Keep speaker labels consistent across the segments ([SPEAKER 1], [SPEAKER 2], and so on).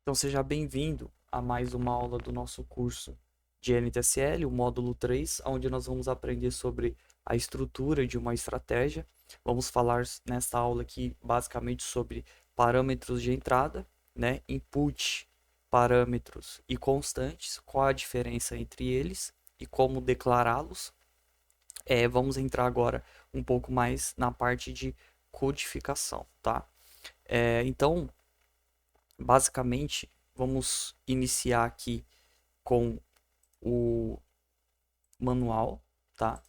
[SPEAKER 1] Então seja bem-vindo a mais uma aula do nosso curso de NTSL, o módulo 3, onde nós vamos aprender sobre a estrutura de uma estratégia. Vamos falar nesta aula aqui basicamente sobre parâmetros de entrada, né, input, parâmetros e constantes, qual a diferença entre eles e como declará-los. Vamos entrar agora um pouco mais na parte de codificação, tá? Então, basicamente, vamos iniciar aqui com o manual, tá?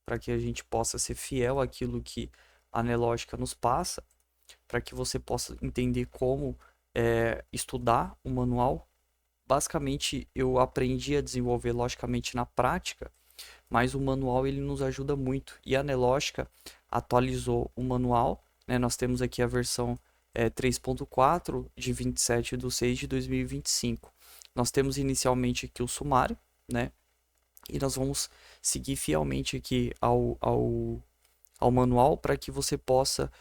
[SPEAKER 1] Para que a gente possa ser fiel àquilo que a Nelógica nos passa, para que você possa entender como estudar o manual. Basicamente, eu aprendi a desenvolver logicamente na prática, mas o manual ele nos ajuda muito. E a Nelógica atualizou o manual, né? Nós temos aqui a versão 3.4 de 27/6/2025. Nós temos inicialmente aqui o sumário, né? E nós vamos seguir fielmente aqui ao manual para que você possa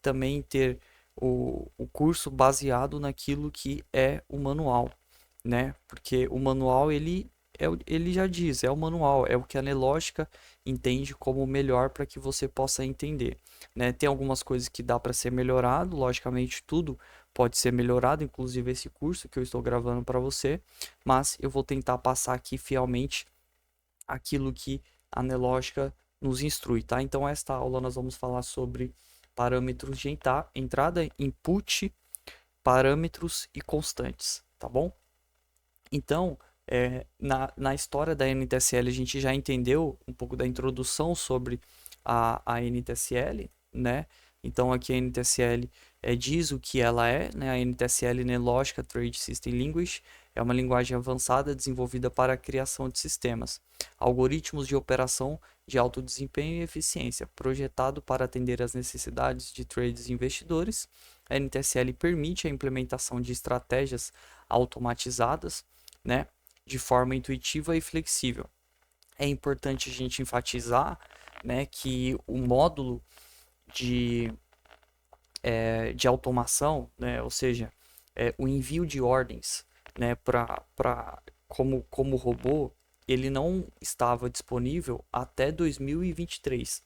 [SPEAKER 1] também ter o curso baseado naquilo que é o manual, né? Porque o manual ele já diz, é o manual, é o que a Nelógica entende como melhor para que você possa entender, né? Tem algumas coisas que dá para ser melhorado, logicamente tudo pode ser melhorado, inclusive esse curso que eu estou gravando para você, mas eu vou tentar passar aqui fielmente aquilo que a Nelógica nos instrui, tá? Então, esta aula nós vamos falar sobre parâmetros de entrada, input, parâmetros e constantes, tá bom? Então, na história da NTSL, a gente já entendeu um pouco da introdução sobre a NTSL, né? Então, aqui a NTSL diz o que ela é, né? A NTSL, Nelogica Trade System Language, é uma linguagem avançada desenvolvida para a criação de sistemas, algoritmos de operação de alto desempenho e eficiência, projetado para atender às necessidades de traders e investidores. A NTSL permite a implementação de estratégias automatizadas, né, de forma intuitiva e flexível. É importante a gente enfatizar, né, que o módulo de, de automação, né, ou seja, o envio de ordens, né, como robô, ele não estava disponível até 2023.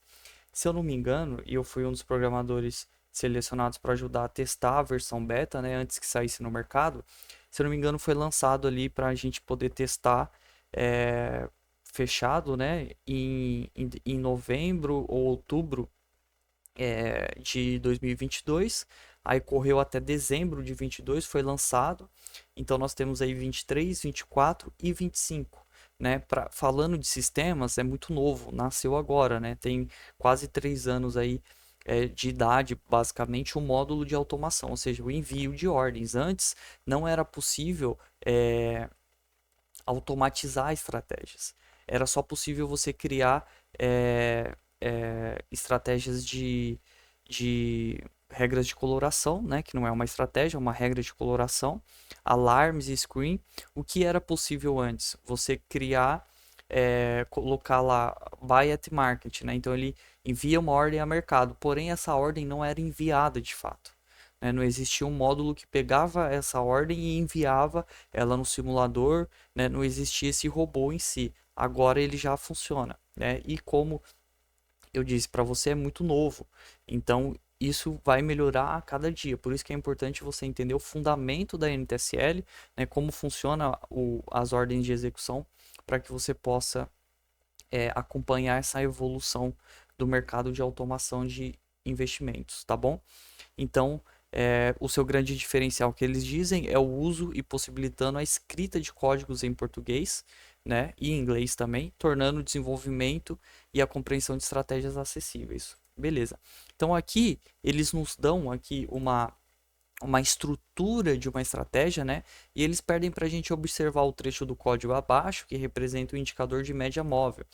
[SPEAKER 1] Se eu não me engano, e eu fui um dos programadores selecionados para ajudar a testar a versão beta, né, antes que saísse no mercado, se eu não me engano, foi lançado ali para a gente poder testar é, fechado, né, em novembro ou outubro de 2022. Aí correu até dezembro de 22, foi lançado. Então nós temos aí 23, 24 e 25. Né? Falando de sistemas, é muito novo, nasceu agora, né? Tem quase 3 anos aí de idade, basicamente, o módulo de automação, ou seja, o envio de ordens. Antes não era possível automatizar estratégias. Era só possível você criar estratégias de regras de coloração, né, que não é uma estratégia, é uma regra de coloração, alarmes e screen. O que era possível antes? Você criar, colocar lá buy at market, né? Então ele envia uma ordem a mercado, porém essa ordem não era enviada de fato. Né? Não existia um módulo que pegava essa ordem e enviava ela no simulador, né? Não existia esse robô em si. Agora ele já funciona, né? E como eu disse para você, é muito novo. Então, isso vai melhorar a cada dia. Por isso que é importante você entender o fundamento da NTSL, né, como funciona as ordens de execução, para que você possa acompanhar essa evolução do mercado de automação de investimentos, tá bom? Então, o seu grande diferencial que eles dizem é o uso e possibilitando a escrita de códigos em português, né, e em inglês também, tornando o desenvolvimento e a compreensão de estratégias acessíveis. Beleza. Então aqui eles nos dão aqui uma estrutura de uma estratégia, né? E eles pedem para a gente observar o trecho do código abaixo, que representa o indicador de média móvel.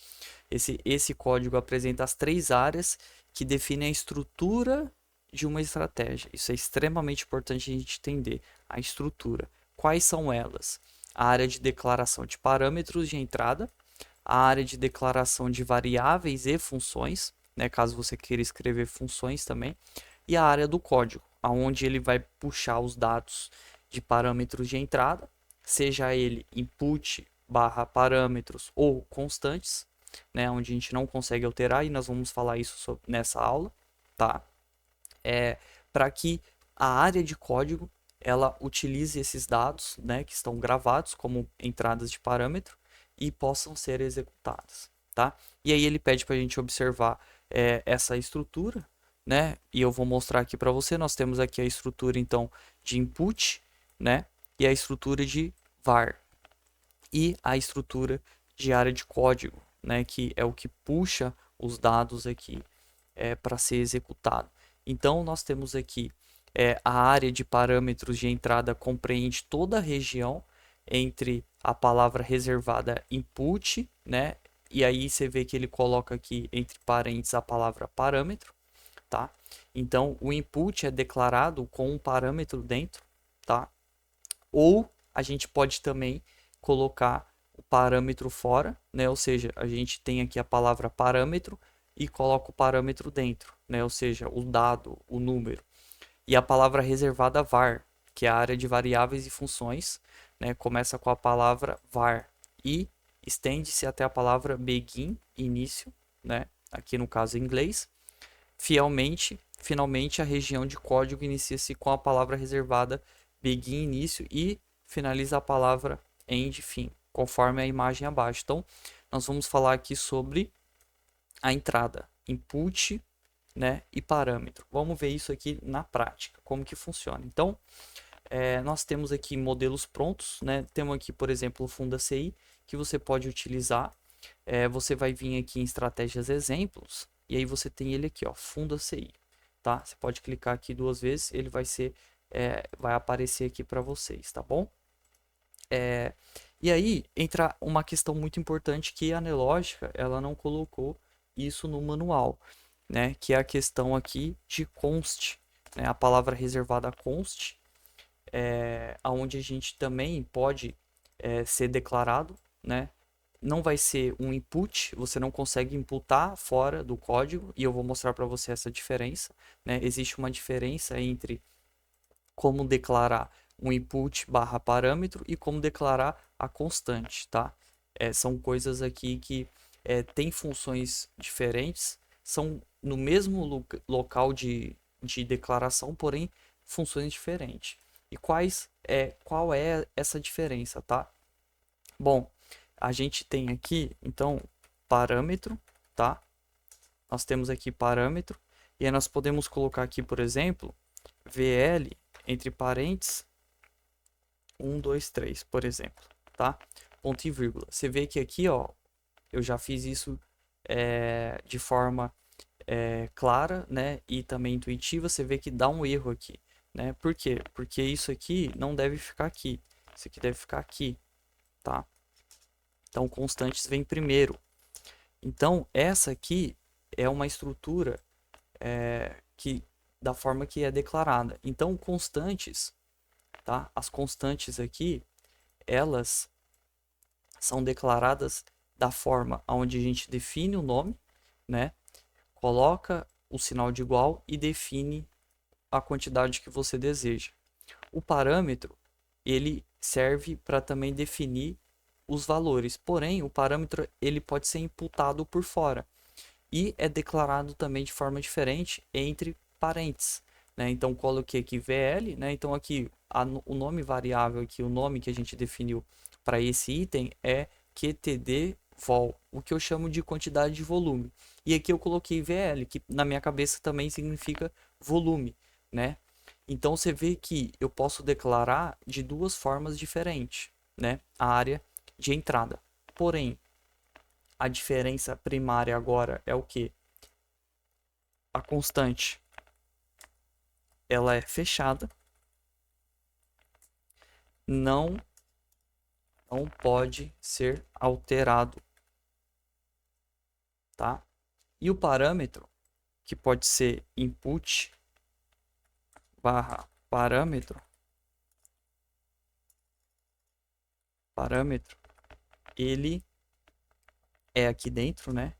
[SPEAKER 1] Esse código apresenta as 3 áreas que definem a estrutura de uma estratégia. Isso é extremamente importante a gente entender. A estrutura. Quais são elas? A área de declaração de parâmetros de entrada, a área de declaração de variáveis e funções, né, caso você queira escrever funções também, e a área do código, aonde ele vai puxar os dados de parâmetros de entrada, seja ele input barra parâmetros ou constantes, né, onde a gente não consegue alterar, e nós vamos falar isso nessa aula, tá? Para que a área de código ela utilize esses dados, né, que estão gravados como entradas de parâmetro e possam ser executadas, tá? E aí ele pede para a gente observar essa estrutura, né? E eu vou mostrar aqui para você. Nós temos aqui a estrutura então de input, né? E a estrutura de var e a estrutura de área de código, né? Que é o que puxa os dados aqui para ser executado. Então nós temos aqui a área de parâmetros de entrada compreende toda a região entre a palavra reservada input, né? E aí você vê que ele coloca aqui entre parênteses a palavra parâmetro, tá? Então o input é declarado com um parâmetro dentro, tá? Ou a gente pode também colocar o parâmetro fora, né? Ou seja, a gente tem aqui a palavra parâmetro e coloca o parâmetro dentro, né? Ou seja, o dado, o número. E a palavra reservada var, que é a área de variáveis e funções, né? Começa com a palavra var e estende-se até a palavra begin, início, né? Aqui no caso em inglês. Finalmente a região de código inicia-se com a palavra reservada begin, início e finaliza a palavra end, fim, conforme a imagem abaixo. Então, nós vamos falar aqui sobre a entrada, input, né, e parâmetro. Vamos ver isso aqui na prática, como que funciona. Então, nós temos aqui modelos prontos, né? Temos aqui, por exemplo, o Funda CI, que você pode utilizar. Você vai vir aqui em estratégias exemplos, e aí você tem ele aqui, ó, Funda CI, tá? Você pode clicar aqui 2 vezes, ele vai aparecer aqui para vocês, tá bom? E aí entra uma questão muito importante que a Nelogica, ela não colocou isso no manual, né? Que é a questão aqui de const, né? A palavra reservada const, onde a gente também pode ser declarado, né? Não vai ser um input, você não consegue imputar fora do código, e eu vou mostrar para você essa diferença, né? Existe uma diferença entre como declarar um input barra parâmetro e como declarar a constante, tá? São coisas aqui que têm funções diferentes, são no mesmo local de declaração, porém funções diferentes. E qual é essa diferença, tá? Bom, a gente tem aqui, então, parâmetro, tá? Nós temos aqui parâmetro, e aí nós podemos colocar aqui, por exemplo, VL, entre parênteses, 1, 2, 3, por exemplo, tá? Ponto e vírgula. Você vê que aqui, ó, eu já fiz isso de forma clara, né? E também intuitiva. Você vê que dá um erro aqui, né? Por quê? Porque isso aqui não deve ficar aqui. Isso aqui deve ficar aqui, tá? Então, constantes vem primeiro. Então, essa aqui é uma estrutura da forma que é declarada. Então, constantes, tá? As constantes aqui, elas são declaradas da forma onde a gente define o nome, né? Coloca o sinal de igual e define a quantidade que você deseja. O parâmetro, ele serve para também definir os valores, porém o parâmetro ele pode ser imputado por fora e é declarado também de forma diferente entre parênteses, né? Então coloquei aqui VL, né? Então aqui o nome variável aqui, o nome que a gente definiu para esse item é QTD_vol, o que eu chamo de quantidade de volume. E aqui eu coloquei VL, que na minha cabeça também significa volume, né? Então você vê que eu posso declarar de duas formas diferentes, né? A área de entrada. Porém, a diferença primária agora é o que? A constante, ela é fechada, não pode ser alterado, tá? E o parâmetro, que pode ser input barra parâmetro, ele é aqui dentro, né?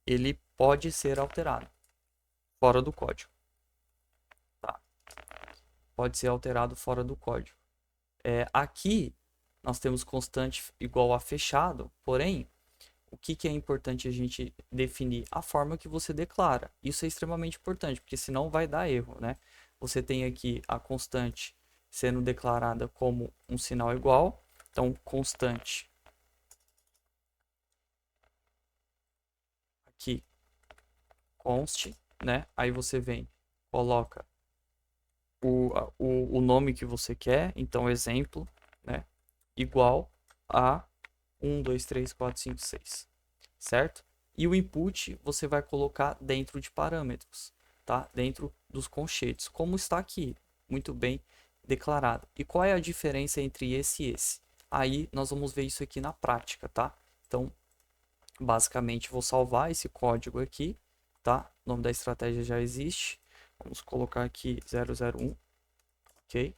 [SPEAKER 1] Ele pode ser alterado fora do código, tá? Pode ser alterado fora do código. Aqui nós temos constante igual a fechado, porém, o que é importante a gente definir? A forma que você declara. Isso é extremamente importante, porque senão vai dar erro, né? Você tem aqui a constante sendo declarada como um sinal igual. Então, constante aqui, const, né? Aí você vem, coloca o nome que você quer. Então, exemplo, né? Igual a 1, 2, 3, 4, 5, 6. Certo? E o input você vai colocar dentro de parâmetros, tá? Dentro dos conchetes, como está aqui, muito bem declarado. E qual é a diferença entre esse e esse? Aí nós vamos ver isso aqui na prática, tá? Então, basicamente, vou salvar esse código aqui, tá? O nome da estratégia já existe. Vamos colocar aqui 001, ok?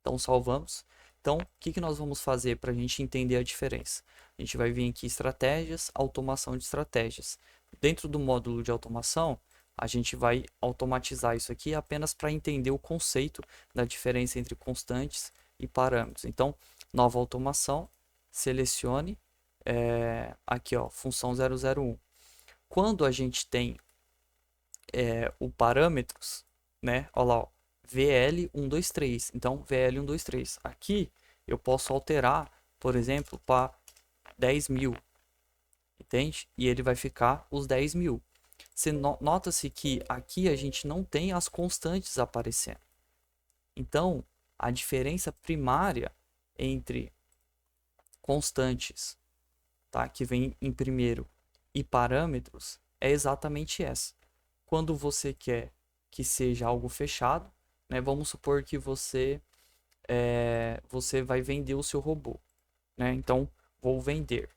[SPEAKER 1] Então, salvamos. Então, o que nós vamos fazer para a gente entender a diferença? A gente vai vir aqui estratégias, automação de estratégias. Dentro do módulo de automação, a gente vai automatizar isso aqui apenas para entender o conceito da diferença entre constantes e parâmetros. Então, nova automação, selecione aqui, ó, função 001. Quando a gente tem o parâmetros, né? Olha lá, ó, VL123. Então, VL123. Aqui eu posso alterar, por exemplo, para 10.000. Entende? E ele vai ficar os 10.000. Nota-se que aqui a gente não tem as constantes aparecendo. Então, a diferença primária entre constantes, tá, que vem em primeiro, e parâmetros é exatamente essa. Quando você quer que seja algo fechado, né, vamos supor que você vai vender o seu robô, né? Então, vou vender.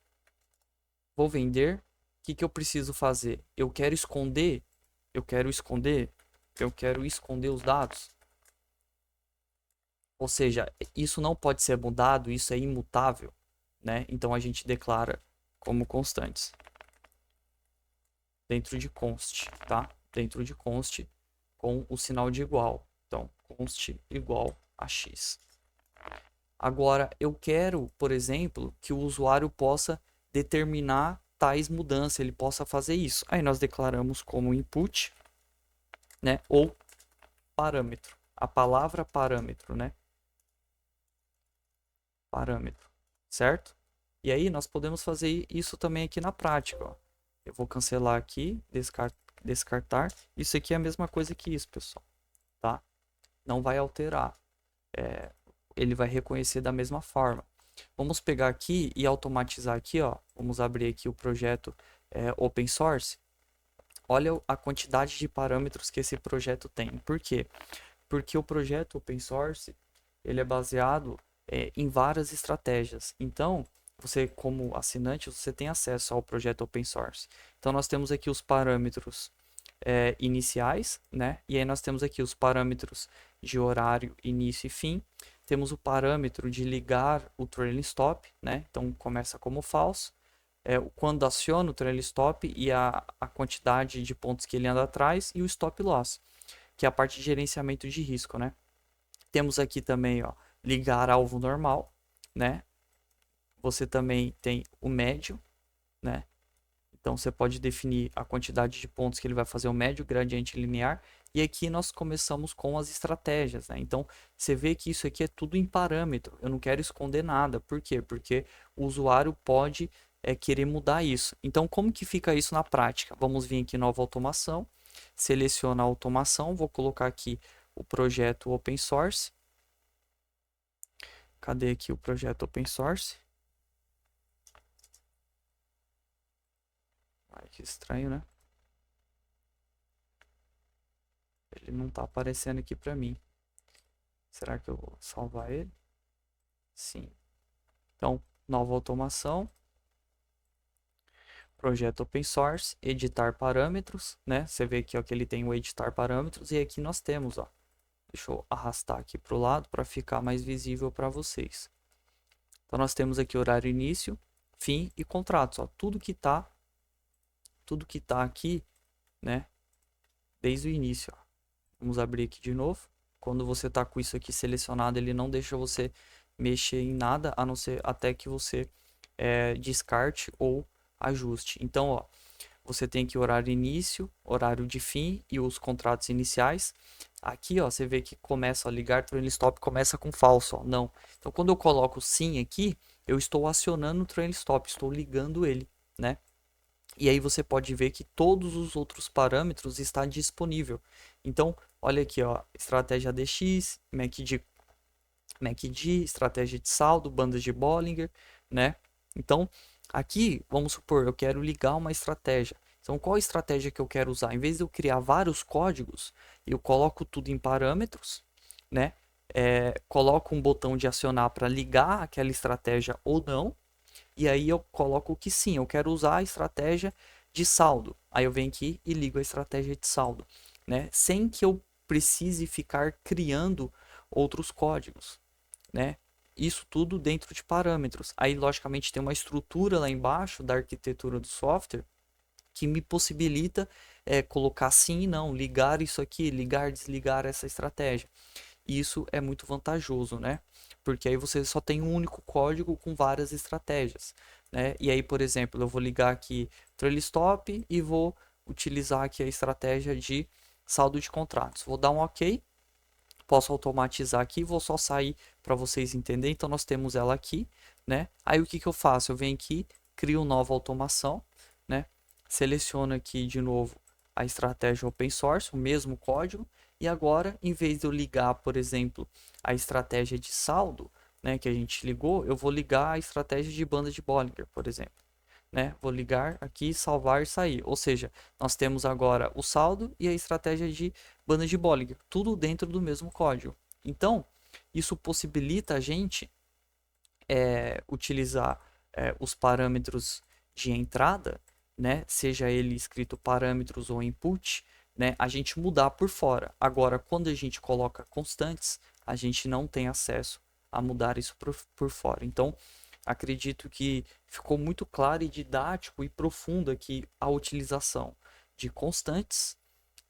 [SPEAKER 1] Vou vender. O que eu preciso fazer? Eu quero esconder. Eu quero esconder. Eu quero esconder os dados. Ou seja, isso não pode ser mudado. Isso é imutável, né? Então a gente declara como constantes dentro de const, tá? Dentro de const com o sinal de igual. Então, const igual a x. Agora, eu quero, por exemplo, que o usuário possa determinar tais mudanças, ele possa fazer isso. Aí nós declaramos como input, né, ou parâmetro. A palavra parâmetro, né? Parâmetro, certo? E aí nós podemos fazer isso também aqui na prática, ó. Eu vou cancelar aqui, descartar. Isso aqui é a mesma coisa que isso, pessoal, tá? Não vai alterar. Ele vai reconhecer da mesma forma. Vamos pegar aqui e automatizar aqui, ó. Vamos abrir aqui o projeto open source. Olha a quantidade de parâmetros que esse projeto tem. Por quê? Porque o projeto open source ele é baseado em várias estratégias. Então, você como assinante, você tem acesso ao projeto open source. Então, nós temos aqui os parâmetros iniciais, né? E aí nós temos aqui os parâmetros de horário, início e fim. Temos o parâmetro de ligar o trailing stop, né? Então começa como falso. Quando aciona o trailing stop e a quantidade de pontos que ele anda atrás e o stop loss, que é a parte de gerenciamento de risco, né? Temos aqui também, ó, ligar alvo normal, né? Você também tem o médio, né? Então você pode definir a quantidade de pontos que ele vai fazer o médio, gradiente linear. E aqui nós começamos com as estratégias, né? Então você vê que isso aqui é tudo em parâmetro. Eu não quero esconder nada. Por quê? Porque o usuário pode querer mudar isso. Então como que fica isso na prática? Vamos vir aqui nova automação, seleciona a automação, vou colocar aqui o projeto open source. Cadê aqui o projeto open source? Ai, que estranho, né? Ele não está aparecendo aqui para mim. Será que eu vou salvar ele? Sim. Então, nova automação. Projeto open source, editar parâmetros, né? Você vê aqui ó, que ele tem o editar parâmetros e aqui nós temos, ó. Deixa eu arrastar aqui para o lado para ficar mais visível para vocês. Então nós temos aqui horário início, fim e contratos, ó. Tudo que tá aqui, né? Desde o início, ó. Vamos abrir aqui de novo. Quando você está com isso aqui selecionado, ele não deixa você mexer em nada, a não ser até que você descarte ou ajuste. Então, ó, você tem aqui horário início, horário de fim e os contratos iniciais. Aqui, ó, você vê que começa a ligar trailing stop, começa com falso, ó, não. Então, quando eu coloco sim aqui, eu estou acionando o trailing stop, estou ligando ele, né? E aí você pode ver que todos os outros parâmetros estão disponível. Então, olha aqui, ó, estratégia DX, MACD, estratégia de saldo, bandas de Bollinger, né? Então, aqui, vamos supor, eu quero ligar uma estratégia. Então, qual estratégia que eu quero usar? Em vez de eu criar vários códigos, eu coloco tudo em parâmetros, né? Coloco um botão de acionar para ligar aquela estratégia ou não. E aí eu coloco que sim, eu quero usar a estratégia de saldo. Aí eu venho aqui e ligo a estratégia de saldo, né? Sem que eu precise ficar criando outros códigos, né? Isso tudo dentro de parâmetros. Aí, logicamente, tem uma estrutura lá embaixo da arquitetura do software que me possibilita colocar sim e não, ligar isso aqui, ligar, desligar essa estratégia. Isso é muito vantajoso, né? Porque aí você só tem um único código com várias estratégias, né? E aí, por exemplo, eu vou ligar aqui trail stop e vou utilizar aqui a estratégia de saldo de contratos. Vou dar um OK, posso automatizar aqui, vou só sair para vocês entenderem. Então nós temos ela aqui, né? Aí o que que eu faço? Eu venho aqui, crio nova automação, né? Seleciono aqui de novo a estratégia open source, o mesmo código, e agora, em vez de eu ligar, por exemplo, a estratégia de saldo, né, que a gente ligou, eu vou ligar a estratégia de banda de Bollinger, por exemplo. Né? Vou ligar aqui, salvar e sair. Ou seja, nós temos agora o saldo e a estratégia de banda de Bollinger, tudo dentro do mesmo código. Então, isso possibilita a gente utilizar os parâmetros de entrada, né? Seja ele escrito parâmetros ou input, né? A gente mudar por fora. Agora, quando a gente coloca constantes, a gente não tem acesso a mudar isso por fora. Então, acredito que ficou muito claro e didático e profundo aqui a utilização de constantes,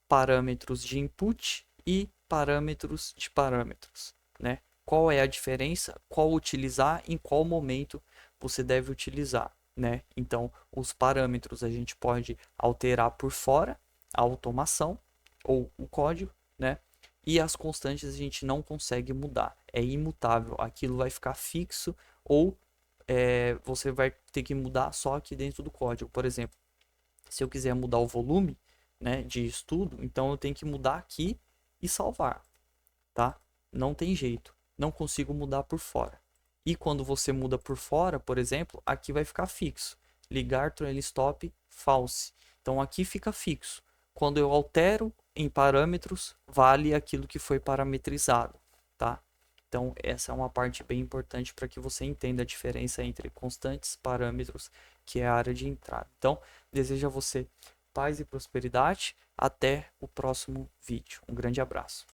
[SPEAKER 1] parâmetros de input e parâmetros de parâmetros, né? Qual é a diferença, qual utilizar, em qual momento você deve utilizar, né? Então, os parâmetros a gente pode alterar por fora, a automação ou o código, né? E as constantes a gente não consegue mudar, é imutável, aquilo vai ficar fixo ou você vai ter que mudar só aqui dentro do código. Por exemplo, se eu quiser mudar o volume, né, de estudo, então eu tenho que mudar aqui e salvar, tá? Não tem jeito, não consigo mudar por fora. E quando você muda por fora, por exemplo, aqui vai ficar fixo. Ligar trailing stop false. Então aqui fica fixo. Quando eu altero em parâmetros, vale aquilo que foi parametrizado, tá? Então essa é uma parte bem importante para que você entenda a diferença entre constantes e parâmetros, que é a área de entrada. Então, desejo a você paz e prosperidade. Até o próximo vídeo. Um grande abraço.